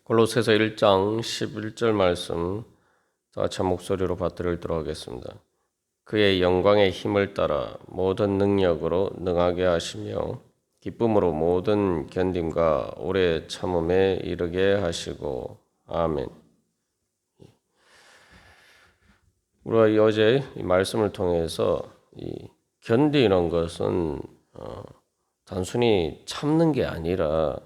골로새서 1장 11절 말씀 다 같이 한 목소리로 받들도록 하겠습니다. 그의 영광의 힘을 따라 모든 능력으로 능하게 하시며 기쁨으로 모든 견딤과 오래 참음에 이르게 하시고 아멘. 우리가 어제 이 말씀을 통해서 이 견디는 것은 단순히 참는 게 아니라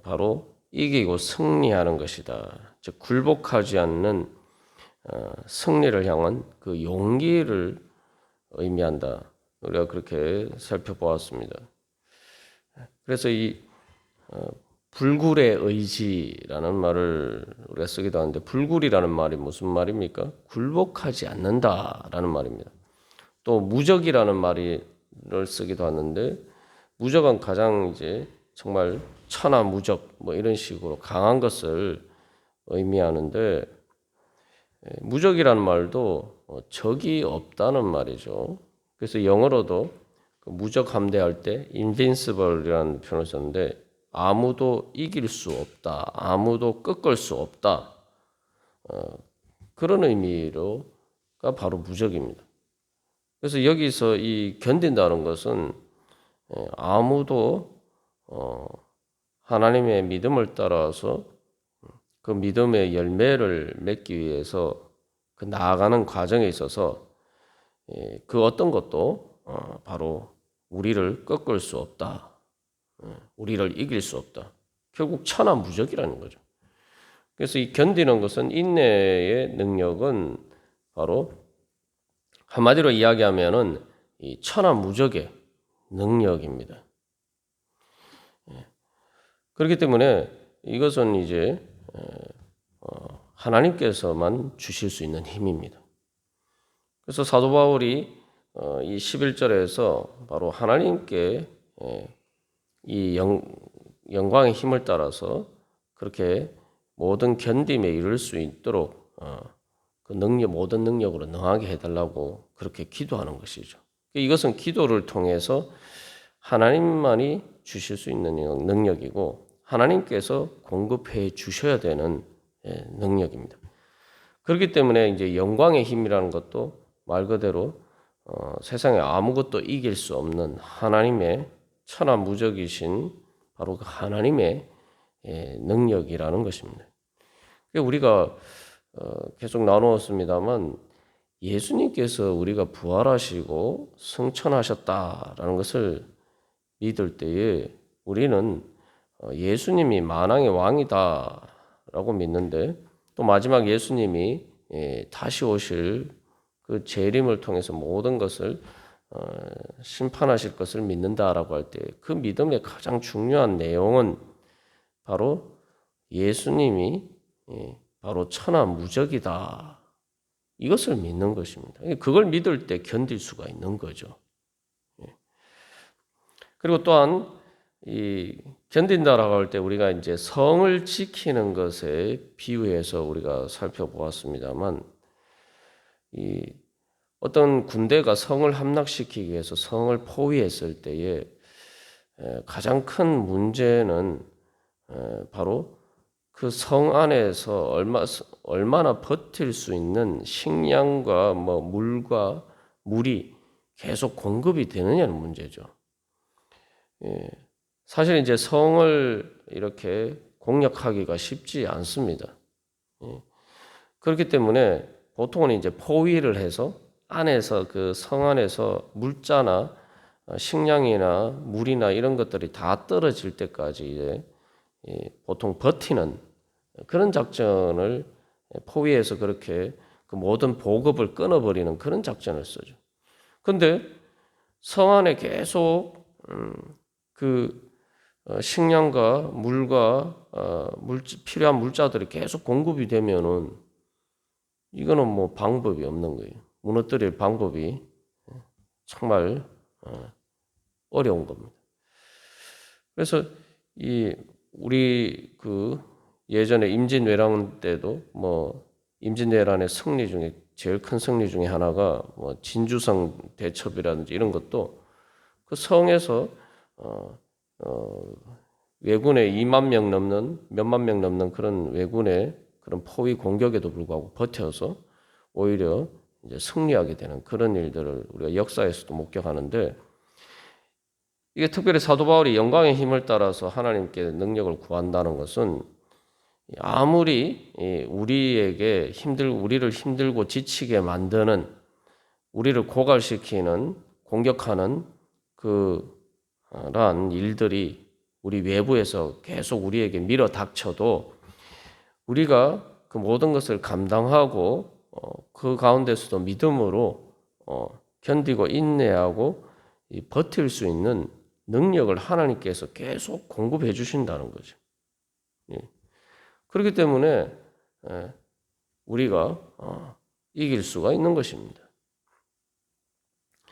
바로 이기고 승리하는 것이다. 즉 굴복하지 않는 승리를 향한 그 용기를 의미한다. 우리가 그렇게 살펴보았습니다. 그래서 이 불굴의 의지라는 말을 우리가 쓰기도 하는데 불굴이라는 말이 무슨 말입니까? 굴복하지 않는다라는 말입니다. 또 무적이라는 말을 쓰기도 하는데 무적은 가장 이제 정말 천하 무적 뭐 이런 식으로 강한 것을 의미하는데 무적이라는 말도 적이 없다는 말이죠. 그래서 영어로도 무적 함대할 때 invincible이라는 표현을 썼는데 아무도 이길 수 없다, 아무도 꺾을 수 없다 그런 의미로가 바로 무적입니다. 그래서 여기서 이 견딘다는 것은 아무도 하나님의 믿음을 따라서 그 믿음의 열매를 맺기 위해서 그 나아가는 과정에 있어서 그 어떤 것도 바로 우리를 꺾을 수 없다. 우리를 이길 수 없다. 결국 천하무적이라는 거죠. 그래서 이 견디는 것은 인내의 능력은 바로 한마디로 이야기하면은 이 천하무적의 능력입니다. 그렇기 때문에 이것은 이제 하나님께서만 주실 수 있는 힘입니다. 그래서 사도 바울이 이 11절에서 바로 하나님께 이 영광의 힘을 따라서 그렇게 모든 견딤에 이를 수 있도록 그 능력, 모든 능력으로 능하게 해달라고 그렇게 기도하는 것이죠. 이것은 기도를 통해서 하나님만이 주실 수 있는 능력이고 하나님께서 공급해 주셔야 되는 능력입니다. 그렇기 때문에 이제 영광의 힘이라는 것도 말 그대로 세상에 아무것도 이길 수 없는 하나님의 천하무적이신 바로 그 하나님의 능력이라는 것입니다. 우리가 계속 나누었습니다만 예수님께서 우리가 부활하시고 승천하셨다라는 것을 믿을 때에 우리는 예수님이 만왕의 왕이다라고 믿는데 또 마지막 예수님이 다시 오실 그 재림을 통해서 모든 것을 심판하실 것을 믿는다라고 할 때 그 믿음의 가장 중요한 내용은 바로 예수님이 바로 천하무적이다. 이것을 믿는 것입니다. 그걸 믿을 때 견딜 수가 있는 거죠. 그리고 또한 이 견딘다라고 할 때 우리가 이제 성을 지키는 것에 비유해서 우리가 살펴보았습니다만 이 어떤 군대가 성을 함락시키기 위해서 성을 포위했을 때에 가장 큰 문제는 바로 그 성 안에서 얼마나 버틸 수 있는 식량과 물과 물이 계속 공급이 되느냐는 문제죠. 사실 이제 성을 이렇게 공략하기가 쉽지 않습니다. 그렇기 때문에 보통은 이제 포위를 해서 안에서 그 성 안에서 물자나 식량이나 물이나 이런 것들이 다 떨어질 때까지 이제 보통 버티는 그런 작전을 포위해서 그렇게 그 모든 보급을 끊어버리는 그런 작전을 쓰죠. 그런데 성 안에 계속 그 식량과 물과 필요한 물자들이 계속 공급이 되면은 이거는 뭐 방법이 없는 거예요. 무너뜨릴 방법이 정말 어려운 겁니다. 그래서 우리 그 예전에 임진왜란 때도 임진왜란의 승리 중에 제일 큰 승리 중에 하나가 진주성 대첩이라든지 이런 것도 그 성에서 왜군의 2만 명 넘는 몇만 명 넘는 그런 왜군의 그런 포위 공격에도 불구하고 버텨서 오히려 이제 승리하게 되는 그런 일들을 우리가 역사에서도 목격하는데, 이게 특별히 사도 바울이 영광의 힘을 따라서 하나님께 능력을 구한다는 것은 아무리 우리에게 우리를 힘들고 지치게 만드는, 우리를 고갈시키는, 공격하는 그런 일들이 우리 외부에서 계속 우리에게 밀어 닥쳐도 우리가 그 모든 것을 감당하고 그 가운데서도 믿음으로 견디고 인내하고 버틸 수 있는 능력을 하나님께서 계속 공급해 주신다는 거죠. 그렇기 때문에 우리가 이길 수가 있는 것입니다.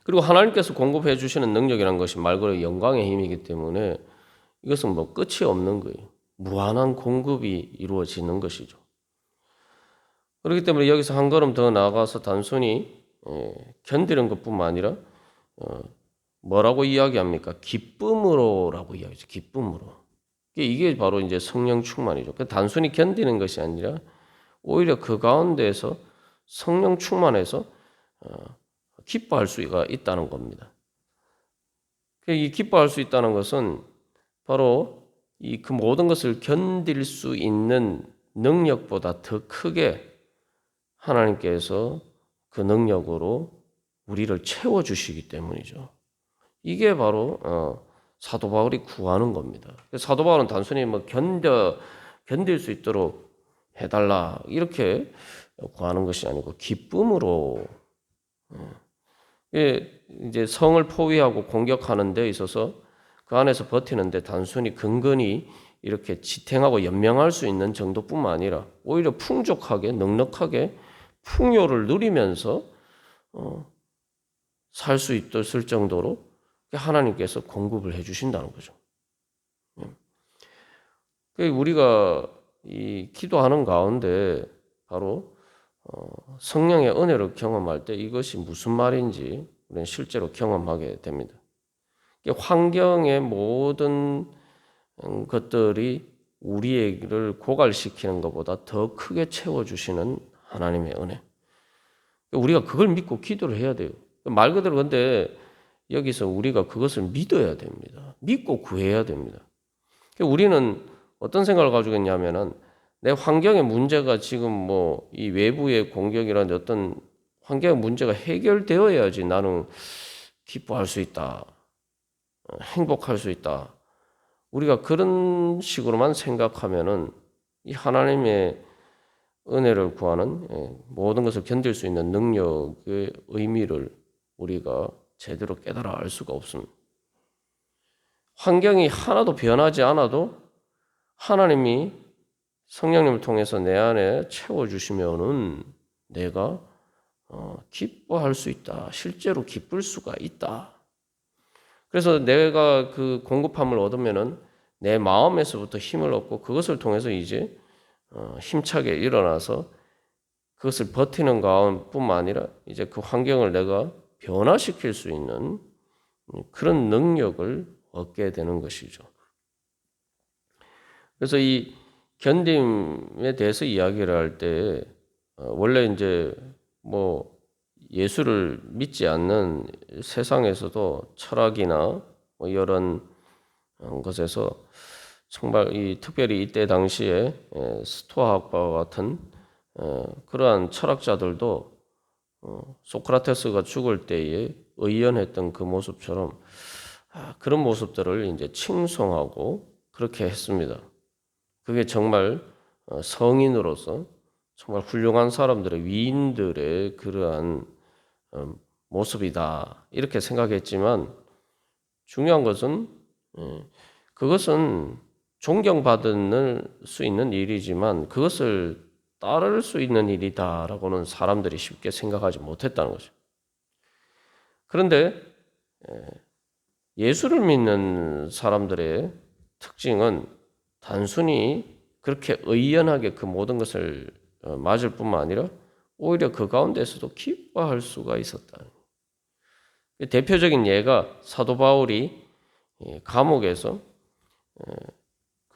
그리고 하나님께서 공급해 주시는 능력이라는 것이 말 그대로 영광의 힘이기 때문에 이것은 뭐 끝이 없는 거예요. 무한한 공급이 이루어지는 것이죠. 그렇기 때문에 여기서 한 걸음 더 나아가서 단순히 견디는 것뿐만 아니라 뭐라고 이야기합니까? 기쁨으로라고 이야기하죠. 기쁨으로. 이게 바로 이제 성령 충만이죠. 단순히 견디는 것이 아니라 오히려 그 가운데에서 성령 충만해서 기뻐할 수가 있다는 겁니다. 이 기뻐할 수 있다는 것은 바로 그 모든 것을 견딜 수 있는 능력보다 더 크게 하나님께서 그 능력으로 우리를 채워주시기 때문이죠. 이게 바로 사도 바울이 구하는 겁니다. 사도 바울은 단순히 뭐 견딜 수 있도록 해달라 이렇게 구하는 것이 아니고 기쁨으로, 이제 성을 포위하고 공격하는 데 있어서 그 안에서 버티는데 단순히 근근히 이렇게 지탱하고 연명할 수 있는 정도뿐만 아니라 오히려 풍족하게 넉넉하게 풍요를 누리면서 살 수 있을 정도로 하나님께서 공급을 해주신다는 거죠. 우리가 이 기도하는 가운데 바로 성령의 은혜를 경험할 때 이것이 무슨 말인지 우리는 실제로 경험하게 됩니다. 환경의 모든 것들이 우리를 고갈시키는 것보다 더 크게 채워주시는 하나님의 은혜. 우리가 그걸 믿고 기도를 해야 돼요. 말 그대로 근데 여기서 우리가 그것을 믿어야 됩니다. 믿고 구해야 됩니다. 우리는 어떤 생각을 가지고 있냐면은 내 환경의 문제가 지금 뭐 이 외부의 공격이라는 어떤 환경의 문제가 해결되어야지 나는 기뻐할 수 있다. 행복할 수 있다. 우리가 그런 식으로만 생각하면은 이 하나님의 은혜를 구하는 모든 것을 견딜 수 있는 능력의 의미를 우리가 제대로 깨달아 알 수가 없습니다. 환경이 하나도 변하지 않아도 하나님이 성령님을 통해서 내 안에 채워주시면은 내가 기뻐할 수 있다. 실제로 기쁠 수가 있다. 그래서 내가 그 공급함을 얻으면은 내 마음에서부터 힘을 얻고 그것을 통해서 이제 힘차게 일어나서 그것을 버티는 가운데뿐만 아니라 이제 그 환경을 내가 변화시킬 수 있는 그런 능력을 얻게 되는 것이죠. 그래서 이 견딤에 대해서 이야기를 할 때 원래 이제 뭐 예수를 믿지 않는 세상에서도 철학이나 뭐 이런 것에서 정말 특별히 이때 당시에 스토아학과 같은 그러한 철학자들도 소크라테스가 죽을 때에 의연했던 그 모습처럼 그런 모습들을 이제 칭송하고 그렇게 했습니다. 그게 정말 성인으로서 정말 훌륭한 사람들의 위인들의 그러한 모습이다 이렇게 생각했지만 중요한 것은 그것은 존경받을 수 있는 일이지만 그것을 따를 수 있는 일이다라고는 사람들이 쉽게 생각하지 못했다는 거죠. 그런데 예수를 믿는 사람들의 특징은 단순히 그렇게 의연하게 그 모든 것을 맞을 뿐만 아니라 오히려 그 가운데서도 기뻐할 수가 있었다. 대표적인 예가 사도 바울이 감옥에서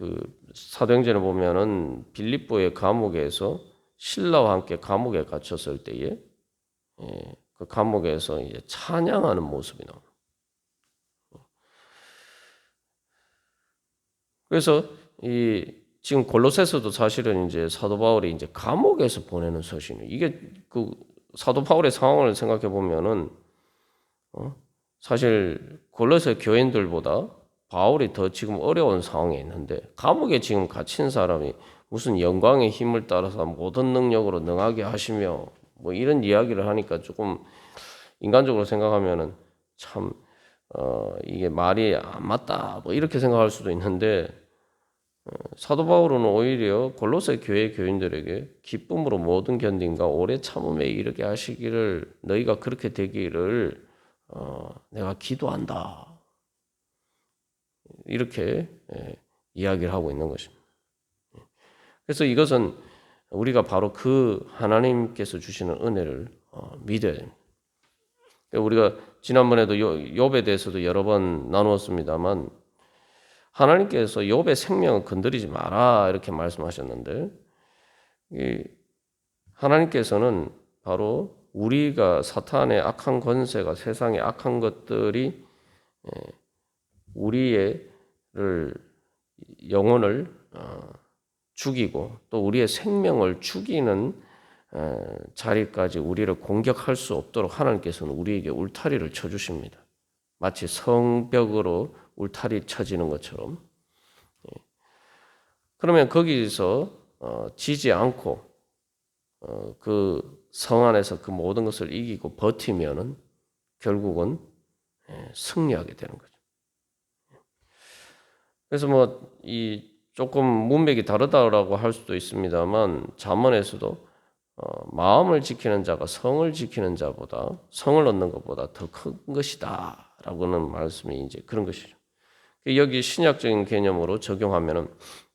그 사도행전에 보면은 빌립보의 감옥에서 신라와 함께 감옥에 갇혔을 때에 그 감옥에서 이제 찬양하는 모습이 나옵니다. 그래서 이 지금 골로새서도 사실은 이제 사도 바울이 이제 감옥에서 보내는 서신이에요. 이게 그 사도 바울의 상황을 생각해 보면은 사실 골로새 교인들보다 바울이 더 지금 어려운 상황에 있는데 감옥에 지금 갇힌 사람이 무슨 영광의 힘을 따라서 모든 능력으로 능하게 하시며 뭐 이런 이야기를 하니까 조금 인간적으로 생각하면은 참 이게 말이 안 맞다 뭐 이렇게 생각할 수도 있는데 사도 바울은 오히려 골로새 교회 교인들에게 기쁨으로 모든 견딘과 오래 참음에 이르게 하시기를 너희가 그렇게 되기를 내가 기도한다. 이렇게 이야기를 하고 있는 것입니다. 그래서 이것은 우리가 바로 그 하나님께서 주시는 은혜를 믿어야 됩니다. 우리가 지난번에도 욥에 대해서도 여러 번 나누었습니다만 하나님께서 욥의 생명을 건드리지 마라 이렇게 말씀하셨는데 하나님께서는 바로 우리가 사탄의 악한 권세가 세상의 악한 것들이 우리의 영혼을 죽이고 또 우리의 생명을 죽이는 자리까지 우리를 공격할 수 없도록 하나님께서는 우리에게 울타리를 쳐주십니다. 마치 성벽으로 울타리 쳐지는 것처럼. 그러면 거기서 지지 않고 그 성 안에서 그 모든 것을 이기고 버티면은 결국은 승리하게 되는 거죠. 그래서 뭐 이 조금 문맥이 다르다라고 할 수도 있습니다만 잠언에서도 마음을 지키는 자가 성을 지키는 자보다 성을 얻는 것보다 더 큰 것이다라고는 말씀이 이제 그런 것이죠. 여기 신약적인 개념으로 적용하면은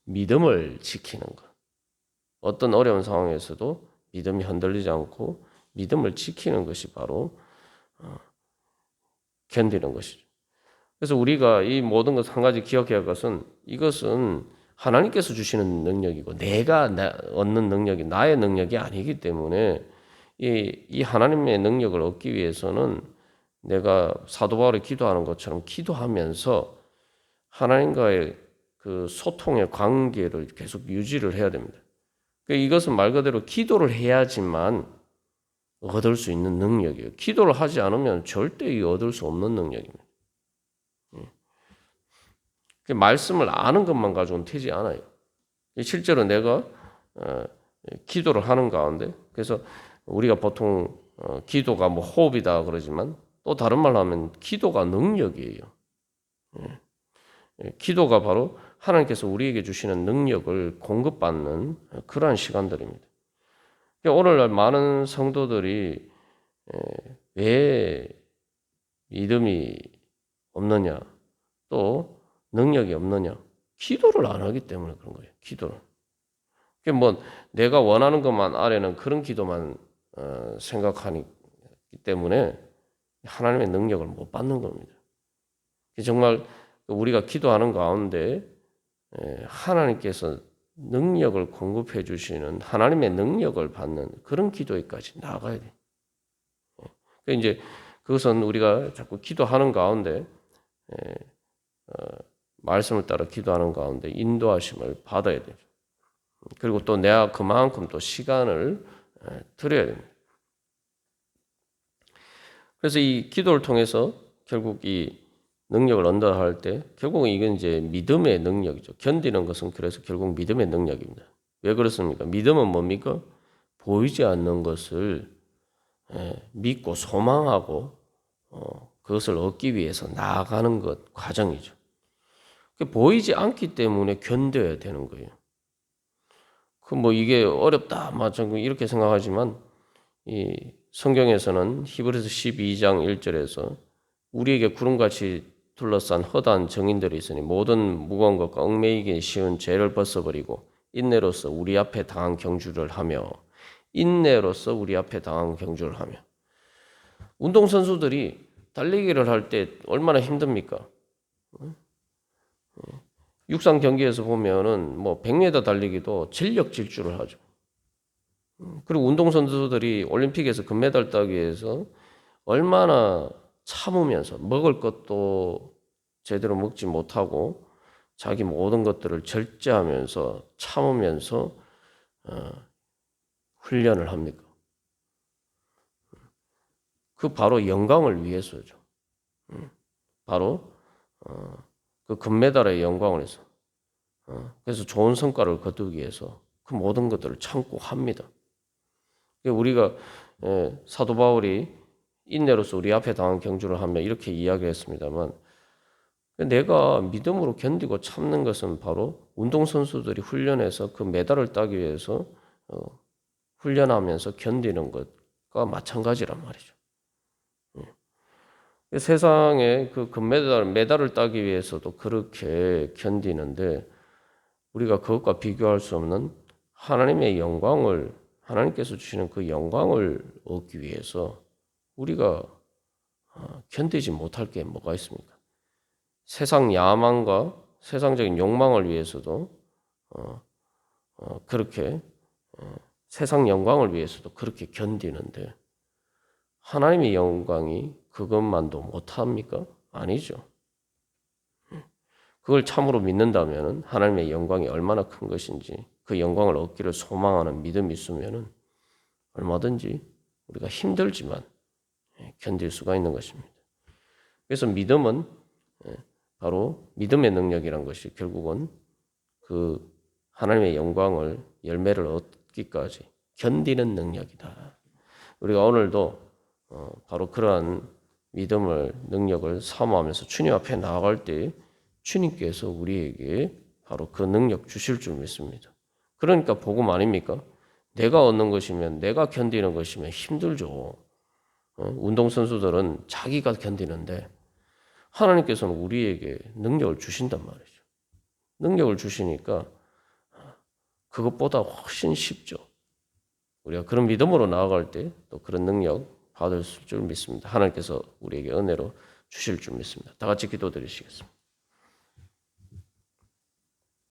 믿음을 지키는 것. 어떤 어려운 상황에서도 믿음이 흔들리지 않고 믿음을 지키는 것이 바로 견디는 것이죠. 그래서 우리가 이 모든 것 한 가지 기억해야 할 것은 이것은 하나님께서 주시는 능력이고 내가 얻는 능력이 나의 능력이 아니기 때문에 이 하나님의 능력을 얻기 위해서는 내가 사도 바울이 기도하는 것처럼 기도하면서 하나님과의 그 소통의 관계를 계속 유지를 해야 됩니다. 이것은 말 그대로 기도를 해야지만 얻을 수 있는 능력이에요. 기도를 하지 않으면 절대 얻을 수 없는 능력입니다. 말씀을 아는 것만 가지고는 되지 않아요. 실제로 내가 기도를 하는 가운데 그래서 우리가 보통 기도가 뭐 호흡이다 그러지만 또 다른 말로 하면 기도가 능력이에요. 기도가 바로 하나님께서 우리에게 주시는 능력을 공급받는 그러한 시간들입니다. 오늘날 많은 성도들이 왜 믿음이 없느냐 또 능력이 없느냐 기도를 안 하기 때문에 그런 거예요. 기도를. 뭐 내가 원하는 것만 아래는 그런 기도만 생각하기 때문에 하나님의 능력을 못 받는 겁니다. 정말 우리가 기도하는 가운데 하나님께서 능력을 공급해 주시는 하나님의 능력을 받는 그런 기도에까지 나아가야 돼요. 이제 그것은 우리가 자꾸 기도하는 가운데 말씀을 따라 기도하는 가운데 인도하심을 받아야 되죠. 그리고 또 내가 그만큼 또 시간을 드려야 됩니다. 그래서 이 기도를 통해서 결국 이 능력을 얻는다 할 때 결국은 이건 이제 믿음의 능력이죠. 견디는 것은 그래서 결국 믿음의 능력입니다. 왜 그렇습니까? 믿음은 뭡니까? 보이지 않는 것을 믿고 소망하고 그것을 얻기 위해서 나아가는 것 과정이죠. 보이지 않기 때문에 견뎌야 되는 거예요. 뭐 이게 어렵다, 이렇게 생각하지만 이 성경에서는 히브리서 12장 1절에서 우리에게 구름같이 둘러싼 허다한 정인들이 있으니 모든 무거운 것과 얽매이기 쉬운 죄를 벗어버리고 인내로서 우리 앞에 당한 경주를 하며 운동선수들이 달리기를 할 때 얼마나 힘듭니까? 육상 경기에서 보면은 뭐 100m 달리기도 전력 질주를 하죠. 그리고 운동선수들이 올림픽에서 금메달 따기 위해서 얼마나 참으면서 먹을 것도 제대로 먹지 못하고 자기 모든 것들을 절제하면서 참으면서 훈련을 합니까? 그 바로 영광을 위해서죠. 바로 그 금메달의 영광을 위해서. 그래서 좋은 성과를 거두기 위해서 그 모든 것들을 참고 합니다. 우리가 사도 바울이 인내로서 우리 앞에 당한 경주를 하며 이렇게 이야기했습니다만, 내가 믿음으로 견디고 참는 것은 바로 운동선수들이 훈련해서 그 메달을 따기 위해서 훈련하면서 견디는 것과 마찬가지란 말이죠. 세상에 그 메달을 따기 위해서도 그렇게 견디는데, 우리가 그것과 비교할 수 없는 하나님의 영광을, 하나님께서 주시는 그 영광을 얻기 위해서 우리가 견디지 못할 게 뭐가 있습니까? 세상 야망과 세상적인 욕망을 위해서도 그렇게 세상 영광을 위해서도 그렇게 견디는데, 하나님의 영광이 그것만도 못합니까? 아니죠. 그걸 참으로 믿는다면 하나님의 영광이 얼마나 큰 것인지, 그 영광을 얻기를 소망하는 믿음이 있으면 얼마든지 우리가 힘들지만 견딜 수가 있는 것입니다. 그래서 믿음은 바로 믿음의 능력이란 것이 결국은 그 하나님의 영광을 열매를 얻기까지 견디는 능력이다. 우리가 오늘도 바로 그러한 믿음을 능력을 사모하면서 주님 앞에 나아갈 때 주님께서 우리에게 바로 그 능력 주실 줄 믿습니다. 그러니까 복음 아닙니까? 내가 얻는 것이면, 내가 견디는 것이면 힘들죠. 운동선수들은 자기가 견디는데 하나님께서는 우리에게 능력을 주신단 말이죠. 능력을 주시니까 그것보다 훨씬 쉽죠. 우리가 그런 믿음으로 나아갈 때 또 그런 능력 받을 줄 믿습니다. 하나님께서 우리에게 은혜로 주실 줄 믿습니다. 다 같이 기도드리시겠습니다.